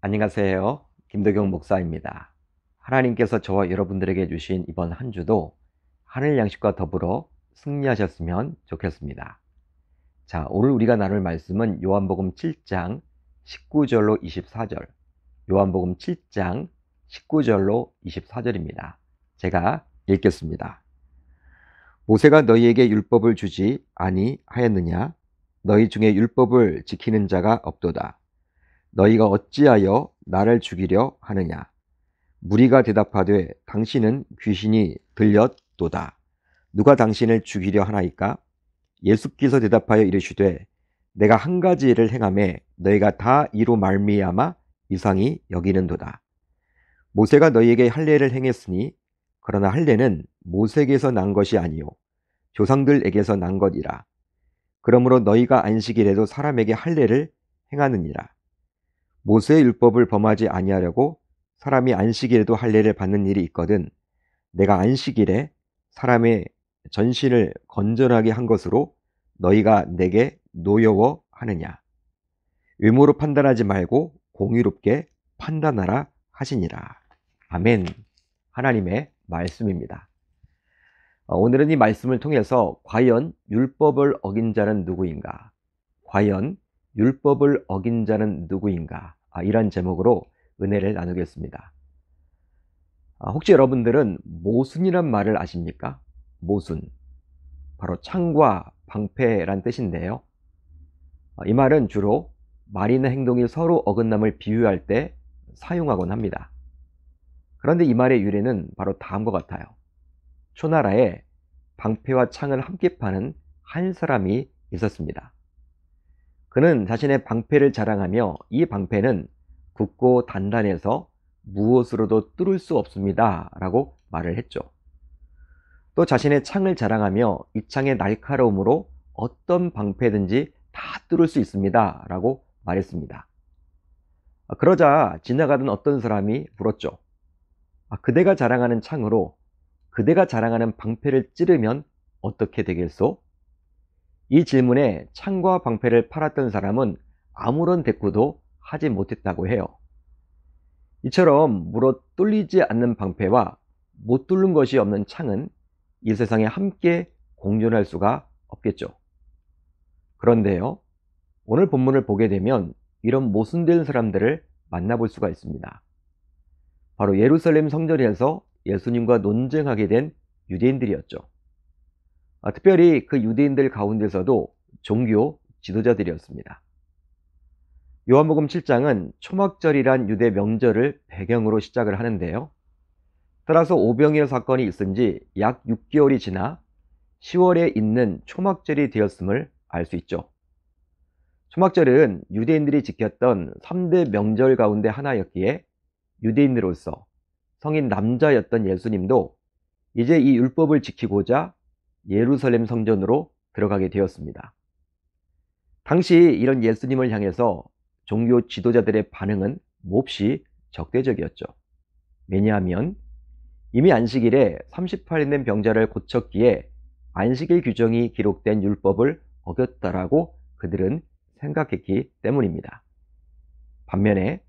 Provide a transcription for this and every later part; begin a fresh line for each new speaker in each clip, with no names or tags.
안녕하세요. 김덕영 목사입니다. 하나님께서 저와 여러분들에게 주신 이번 한 주도 하늘 양식과 더불어 승리하셨으면 좋겠습니다. 자, 오늘 우리가 나눌 말씀은 요한복음 7장 19절로 24절, 요한복음 7장 19절로 24절입니다. 제가 읽겠습니다. 모세가 너희에게 율법을 주지 아니하였느냐? 너희 중에 율법을 지키는 자가 없도다. 너희가 어찌하여 나를 죽이려 하느냐? 무리가 대답하되 당신은 귀신이 들렸도다. 누가 당신을 죽이려 하나이까? 예수께서 대답하여 이르시되 내가 한 가지 일을 행하매 너희가 다 이로 말미암아 이상히 여기는도다. 모세가 너희에게 할례를 행했으니 그러나 할례는 모세에게서 난 것이 아니요 조상들에게서 난 것이라. 그러므로 너희가 안식일에도 사람에게 할례를 행하느니라. 모세의 율법을 범하지 아니하려고 사람이 안식일에도 할례를 받는 일이 있거든 내가 안식일에 사람의 전신을 건전하게 한 것으로 너희가 내게 노여워하느냐? 외모로 판단하지 말고 공의롭게 판단하라 하시니라. 아멘. 하나님의 말씀입니다. 오늘은 이 말씀을 통해서 과연 율법을 어긴 자는 누구인가? 과연 율법을 어긴 자는 누구인가? 이런 제목으로 은혜를 나누겠습니다. 혹시 여러분들은 모순이란 말을 아십니까? 모순. 바로 창과 방패란 뜻인데요. 이 말은 주로 말이나 행동이 서로 어긋남을 비유할 때 사용하곤 합니다. 그런데 이 말의 유래는 바로 다음과 같아요. 초나라에 방패와 창을 함께 파는 한 사람이 있었습니다. 그는 자신의 방패를 자랑하며 이 방패는 굳고 단단해서 무엇으로도 뚫을 수 없습니다 라고 말을 했죠. 또 자신의 창을 자랑하며 이 창의 날카로움으로 어떤 방패든지 다 뚫을 수 있습니다 라고 말했습니다. 그러자 지나가던 어떤 사람이 물었죠. 그대가 자랑하는 창으로 그대가 자랑하는 방패를 찌르면 어떻게 되겠소? 이 질문에 창과 방패를 팔았던 사람은 아무런 대꾸도 하지 못했다고 해요. 이처럼 물어 뚫리지 않는 방패와 못 뚫는 것이 없는 창은 이 세상에 함께 공존할 수가 없겠죠. 그런데요, 오늘 본문을 보게 되면 이런 모순된 사람들을 만나볼 수가 있습니다. 바로 예루살렘 성전에서 예수님과 논쟁하게 된 유대인들이었죠. 특별히 그 유대인들 가운데서도 종교 지도자들이었습니다. 요한복음 7장은 초막절이란 유대 명절을 배경으로 시작을 하는데요. 따라서 오병이어 사건이 있은 지 약 6개월이 지나 10월에 있는 초막절이 되었음을 알 수 있죠. 초막절은 유대인들이 지켰던 3대 명절 가운데 하나였기에 유대인으로서 성인 남자였던 예수님도 이제 이 율법을 지키고자 예루살렘 성전으로 들어가게 되었습니다. 당시 이런 예수님을 향해서 종교 지도자들의 반응은 몹시 적대적이었죠. 왜냐하면 이미 안식일에 38인 된 병자를 고쳤기에 안식일 규정이 기록된 율법을 어겼다라고 그들은 생각했기 때문입니다. 반면에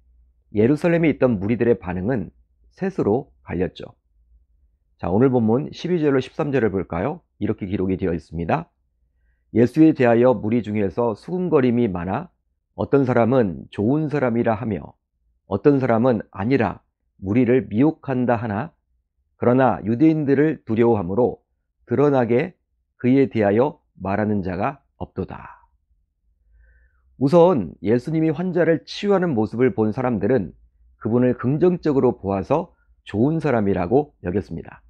예루살렘에 있던 무리들의 반응은 셋으로 갈렸죠. 자, 오늘 본문 12절로 13절을 볼까요? 이렇게 기록이 되어 있습니다. 예수에 대하여 무리 중에서 수군거림이 많아 어떤 사람은 좋은 사람이라 하며 어떤 사람은 아니라 무리를 미혹한다 하나 그러나 유대인들을 두려워하므로 드러나게 그에 대하여 말하는 자가 없도다. 우선 예수님이 환자를 치유하는 모습을 본 사람들은 그분을 긍정적으로 보아서 좋은 사람이라고 여겼습니다.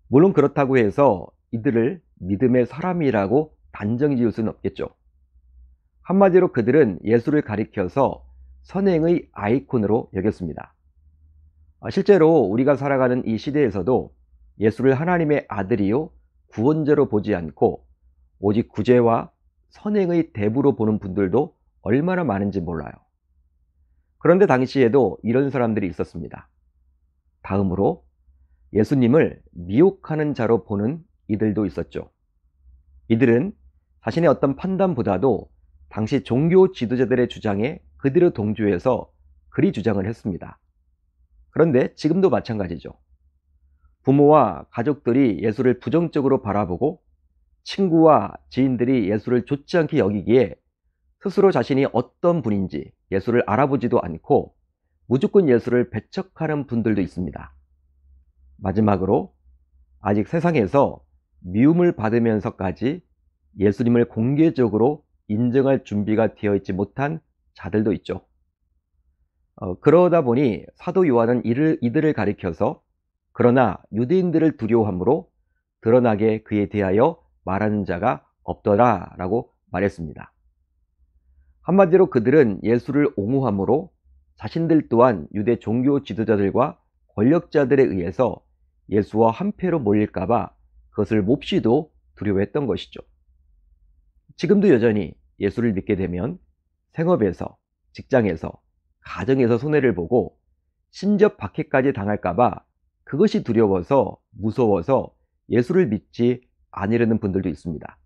물론 그렇다고 해서 이들을 믿음의 사람이라고 단정 지을 수는 없겠죠. 한마디로 그들은 예수를 가리켜서 선행의 아이콘으로 여겼습니다. 실제로 우리가 살아가는 이 시대에서도 예수를 하나님의 아들이요 구원자로 보지 않고 오직 구제와 선행의 대부로 보는 분들도 얼마나 많은지 몰라요. 그런데 당시에도 이런 사람들이 있었습니다. 다음으로 예수님을 미혹하는 자로 보는 이들도 있었죠. 이들은 자신의 어떤 판단보다도 당시 종교 지도자들의 주장에 그대로 동조해서 그리 주장을 했습니다. 그런데 지금도 마찬가지죠. 부모와 가족들이 예수를 부정적으로 바라보고 친구와 지인들이 예수를 좋지 않게 여기기에 스스로 자신이 어떤 분인지 예수를 알아보지도 않고 무조건 예수를 배척하는 분들도 있습니다. 마지막으로 아직 세상에서 미움을 받으면서까지 예수님을 공개적으로 인정할 준비가 되어 있지 못한 자들도 있죠. 그러다 보니 사도 요한은 이들을 가리켜서 그러나 유대인들을 두려워함으로 드러나게 그에 대하여 말하는 자가 없더라 라고 말했습니다. 한마디로 그들은 예수를 옹호함으로 자신들 또한 유대 종교 지도자들과 권력자들에 의해서 예수와 한패로 몰릴까봐 그것을 몹시도 두려워했던 것이죠. 지금도 여전히 예수를 믿게 되면 생업에서, 직장에서, 가정에서 손해를 보고 심지어 박해까지 당할까봐 그것이 두려워서 무서워서 예수를 믿지 않으려는 분들도 있습니다.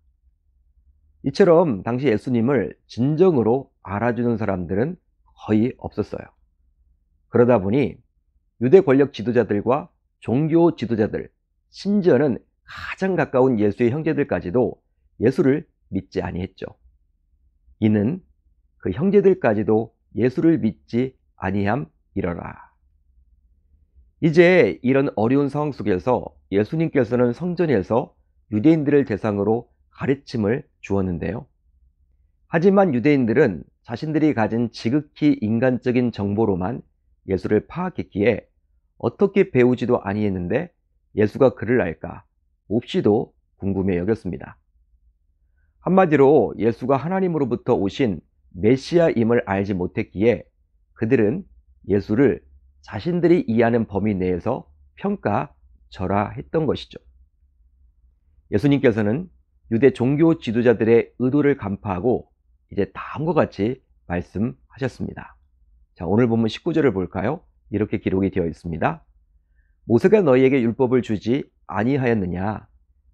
이처럼 당시 예수님을 진정으로 알아주는 사람들은 거의 없었어요. 그러다 보니 유대 권력 지도자들과 종교 지도자들, 심지어는 가장 가까운 예수의 형제들까지도 예수를 믿지 아니했죠. 이는 그 형제들까지도 예수를 믿지 아니함이러라. 이제 이런 어려운 상황 속에서 예수님께서는 성전에서 유대인들을 대상으로 가르침을 주었는데요. 하지만 유대인들은 자신들이 가진 지극히 인간적인 정보로만 예수를 파악했기에 어떻게 배우지도 아니했는데 예수가 그를 알까 몹시도 궁금해 여겼습니다. 한마디로 예수가 하나님으로부터 오신 메시아임을 알지 못했기에 그들은 예수를 자신들이 이해하는 범위 내에서 평가절하했던 것이죠. 예수님께서는 유대 종교 지도자들의 의도를 간파하고 이제 다음과 같이 말씀하셨습니다. 자, 오늘 본문 19절을 볼까요? 이렇게 기록이 되어 있습니다. 모세가 너희에게 율법을 주지 아니하였느냐?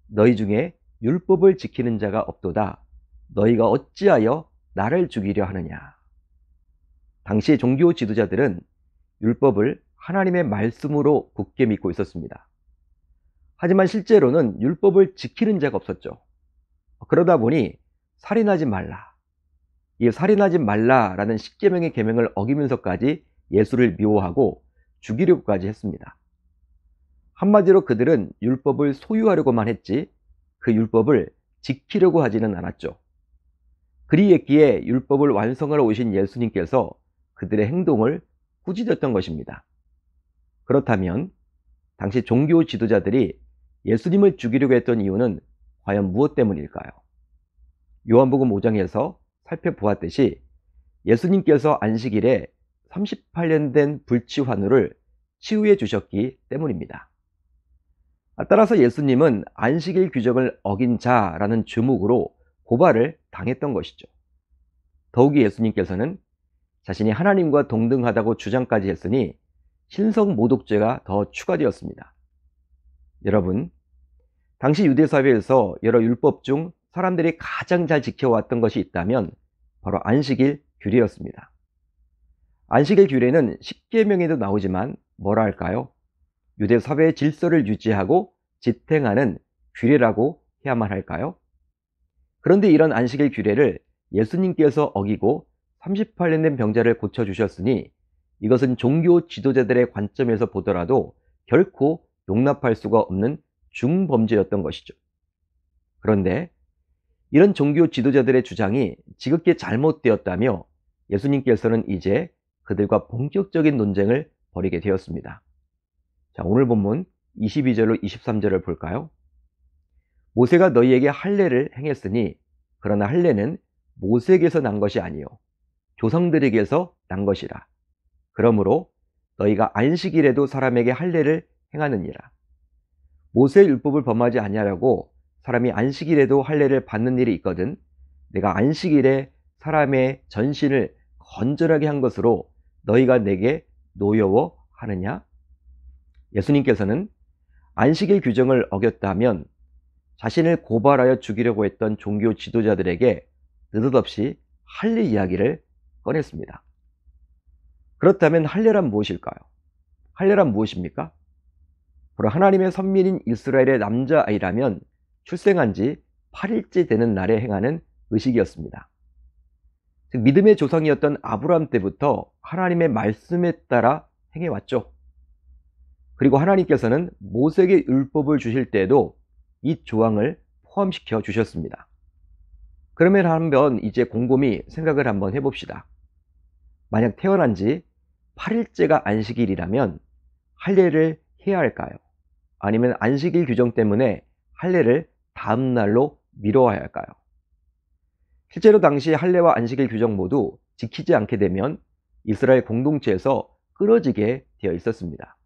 너희 중에 율법을 지키는 자가 없도다. 너희가 어찌하여 나를 죽이려 하느냐? 당시 종교 지도자들은 율법을 하나님의 말씀으로 굳게 믿고 있었습니다. 하지만 실제로는 율법을 지키는 자가 없었죠. 그러다 보니 살인하지 말라. 이 살인하지 말라라는 10계명의 계명을 어기면서까지 예수를 미워하고 죽이려고까지 했습니다. 한마디로 그들은 율법을 소유하려고만 했지 그 율법을 지키려고 하지는 않았죠. 그리했기에 율법을 완성하러 오신 예수님께서 그들의 행동을 꾸짖었던 것입니다. 그렇다면 당시 종교 지도자들이 예수님을 죽이려고 했던 이유는 과연 무엇 때문일까요? 요한복음 5장에서 살펴보았듯이 예수님께서 안식일에 38년 된 불치환우를 치유해 주셨기 때문입니다. 따라서 예수님은 안식일 규정을 어긴 자라는 죄목으로 고발을 당했던 것이죠. 더욱이 예수님께서는 자신이 하나님과 동등하다고 주장까지 했으니 신성모독죄가 더 추가되었습니다. 여러분, 당시 유대사회에서 여러 율법 중 사람들이 가장 잘 지켜왔던 것이 있다면 바로 안식일 규례였습니다. 안식일 규례는 10계명에도 나오지만 뭐라 할까요? 유대 사회의 질서를 유지하고 지탱하는 규례라고 해야만 할까요? 그런데 이런 안식일 규례를 예수님께서 어기고 38년 된 병자를 고쳐주셨으니 이것은 종교 지도자들의 관점에서 보더라도 결코 용납할 수가 없는 중범죄였던 것이죠. 그런데 이런 종교 지도자들의 주장이 지극히 잘못되었다며 예수님께서는 이제 그들과 본격적인 논쟁을 벌이게 되었습니다. 자, 오늘 본문 22절로 23절을 볼까요? 모세가 너희에게 할례를 행했으니 그러나 할례는 모세에게서 난 것이 아니요 조상들에게서 난 것이라. 그러므로 너희가 안식일에도 사람에게 할례를 행하느니라. 모세의 율법을 범하지 아니하려고 사람이 안식일에도 할례를 받는 일이 있거든 내가 안식일에 사람의 전신을 건전하게 한 것으로 너희가 내게 노여워하느냐? 예수님께서는 안식일 규정을 어겼다면 자신을 고발하여 죽이려고 했던 종교 지도자들에게 느닷없이 할례 이야기를 꺼냈습니다. 그렇다면 할례란 무엇일까요? 할례란 무엇입니까? 바로 하나님의 선민인 이스라엘의 남자아이라면 출생한 지 8일째 되는 날에 행하는 의식이었습니다. 즉 믿음의 조상이었던 아브라함 때부터 하나님의 말씀에 따라 행해왔죠. 그리고 하나님께서는 모세에게 율법을 주실 때에도 이 조항을 포함시켜 주셨습니다. 그러면 한번 이제 곰곰이 생각을 한번 해봅시다. 만약 태어난 지 8일째가 안식일이라면 할례를 해야 할까요? 아니면 안식일 규정 때문에 할례를 다음 날로 미뤄야 할까요? 실제로 당시 할례와 안식일 규정 모두 지키지 않게 되면 이스라엘 공동체에서 끊어지게 되어 있었습니다.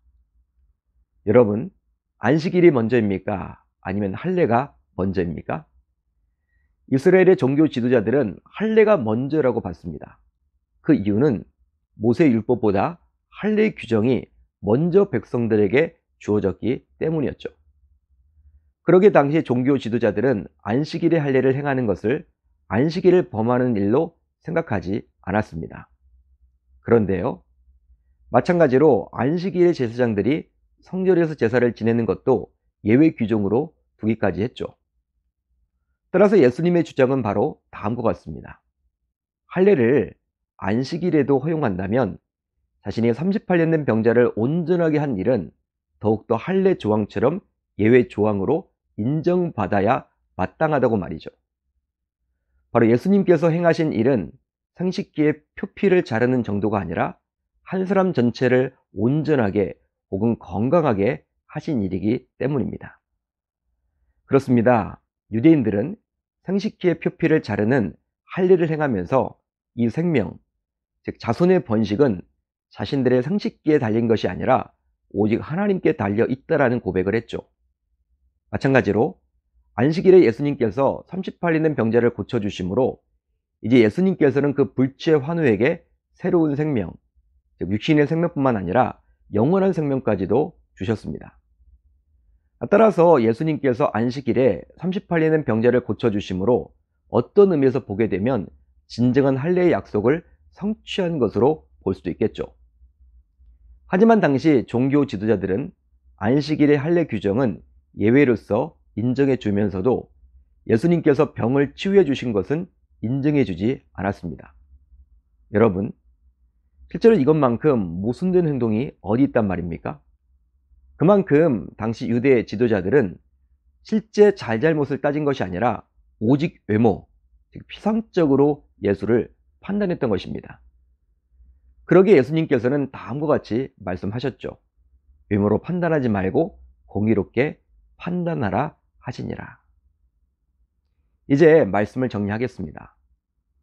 여러분, 안식일이 먼저입니까? 아니면 할례가 먼저입니까? 이스라엘의 종교 지도자들은 할례가 먼저라고 봤습니다. 그 이유는 모세 율법보다 할례 규정이 먼저 백성들에게 주어졌기 때문이었죠. 그러기에 당시 종교 지도자들은 안식일의 할례를 행하는 것을 안식일을 범하는 일로 생각하지 않았습니다. 그런데요, 마찬가지로 안식일의 제사장들이 성전에서 제사를 지내는 것도 예외 규정으로 두기까지 했죠. 따라서 예수님의 주장은 바로 다음과 같습니다. 할례를 안식일에도 허용한다면 자신이 38년 된 병자를 온전하게 한 일은 더욱더 할례 조항처럼 예외 조항으로 인정받아야 마땅하다고 말이죠. 바로 예수님께서 행하신 일은 생식기의 표피를 자르는 정도가 아니라 한 사람 전체를 온전하게 혹은 건강하게 하신 일이기 때문입니다. 그렇습니다. 유대인들은 생식기의 표피를 자르는 할례를 행하면서 이 생명, 즉 자손의 번식은 자신들의 생식기에 달린 것이 아니라 오직 하나님께 달려 있다라는 고백을 했죠. 마찬가지로 안식일에 예수님께서 38년 된 병자를 고쳐주심으로 이제 예수님께서는 그 불치의 환우에게 새로운 생명, 즉 육신의 생명뿐만 아니라 영원한 생명까지도 주셨습니다. 따라서 예수님께서 안식일에 38년 된 병자를 고쳐주심으로 어떤 의미에서 보게 되면 진정한 할례의 약속을 성취한 것으로 볼 수도 있겠죠. 하지만 당시 종교 지도자들은 안식일의 할례 규정은 예외로서 인정해 주면서도 예수님께서 병을 치유해 주신 것은 인정해 주지 않았습니다. 여러분, 실제로 이것만큼 모순된 행동이 어디 있단 말입니까? 그만큼 당시 유대 지도자들은 실제 잘잘못을 따진 것이 아니라 오직 외모, 즉 피상적으로 예수를 판단했던 것입니다. 그러기에 예수님께서는 다음과 같이 말씀하셨죠. 외모로 판단하지 말고 공의롭게 판단하라 하시니라. 이제 말씀을 정리하겠습니다.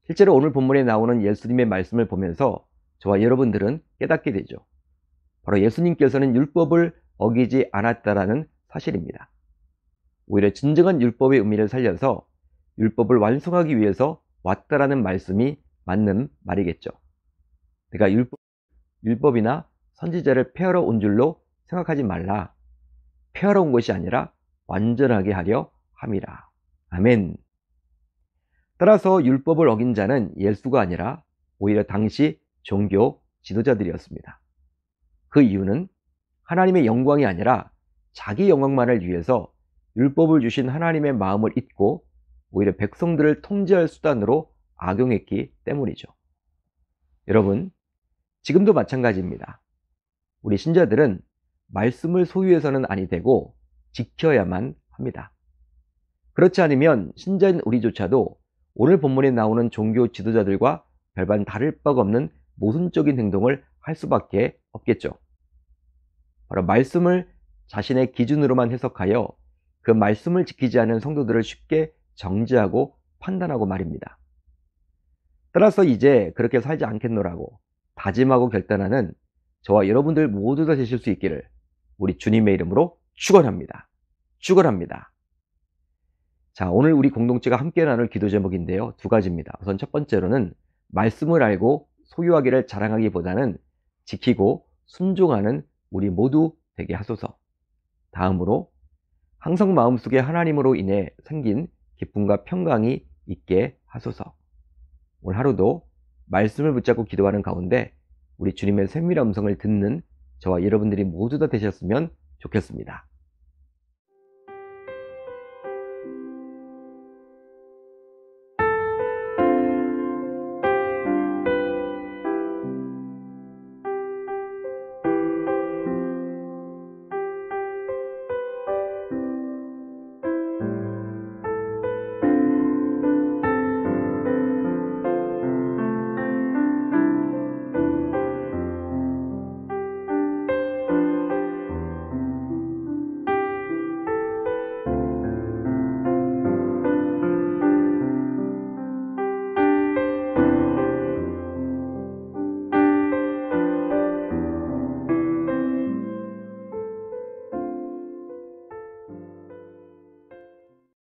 실제로 오늘 본문에 나오는 예수님의 말씀을 보면서 저와 여러분들은 깨닫게 되죠. 바로 예수님께서는 율법을 어기지 않았다라는 사실입니다. 오히려 진정한 율법의 의미를 살려서 율법을 완성하기 위해서 왔다라는 말씀이 맞는 말이겠죠. 그러니까 율법이나 선지자를 폐하러 온 줄로 생각하지 말라. 폐하러 온 것이 아니라 완전하게 하려 함이라. 아멘. 따라서 율법을 어긴 자는 예수가 아니라 오히려 당시 종교 지도자들이었습니다. 그 이유는 하나님의 영광이 아니라 자기 영광만을 위해서 율법을 주신 하나님의 마음을 잊고 오히려 백성들을 통제할 수단으로 악용했기 때문이죠. 여러분, 지금도 마찬가지입니다. 우리 신자들은 말씀을 소유해서는 아니 되고 지켜야만 합니다. 그렇지 않으면 신자인 우리조차도 오늘 본문에 나오는 종교 지도자들과 별반 다를 바가 없는 모순적인 행동을 할 수밖에 없겠죠. 바로 말씀을 자신의 기준으로만 해석하여 그 말씀을 지키지 않은 성도들을 쉽게 정죄하고 판단하고 말입니다. 따라서 이제 그렇게 살지 않겠노라고 다짐하고 결단하는 저와 여러분들 모두가 되실 수 있기를 우리 주님의 이름으로 축원합니다. 축원합니다. 자, 오늘 우리 공동체가 함께 나눌 기도 제목인데요. 두 가지입니다. 우선 첫 번째로는 말씀을 알고 소유하기를 자랑하기보다는 지키고 순종하는 우리 모두 되게 하소서. 다음으로 항상 마음속에 하나님으로 인해 생긴 기쁨과 평강이 있게 하소서. 오늘 하루도 말씀을 붙잡고 기도하는 가운데 우리 주님의 세밀한 음성을 듣는 저와 여러분들이 모두 다 되셨으면 좋겠습니다.